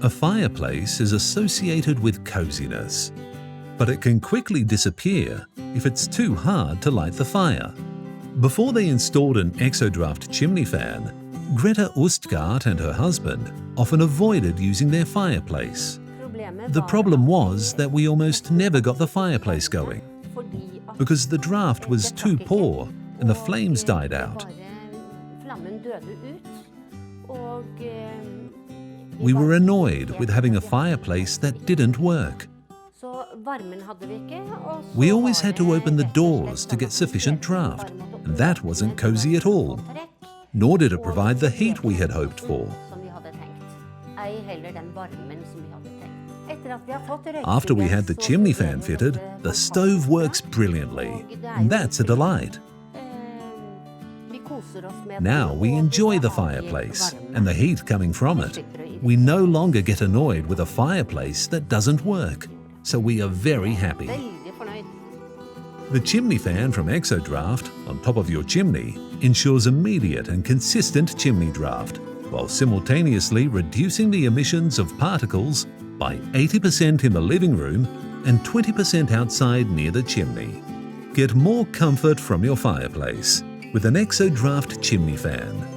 A fireplace is associated with coziness, but it can quickly disappear if it's too hard to light the fire. Before they installed an Exodraft chimney fan, Grethe Ustgard and her husband often avoided using their fireplace. The problem was that we almost never got the fireplace going, because the draft was too poor and the flames died out. We were annoyed with having a fireplace that didn't work. We always had to open the doors to get sufficient draft, and that wasn't cozy at all, nor did it provide the heat we had hoped for. After we had the chimney fan fitted, the stove works brilliantly, and that's a delight. Now we enjoy the fireplace and the heat coming from it. We no longer get annoyed with a fireplace that doesn't work, so we are very happy. The chimney fan from Exodraft on top of your chimney ensures immediate and consistent chimney draft, while simultaneously reducing the emissions of particles by 80% in the living room and 20% outside near the chimney. Get more comfort from your fireplace with an Exodraft chimney fan.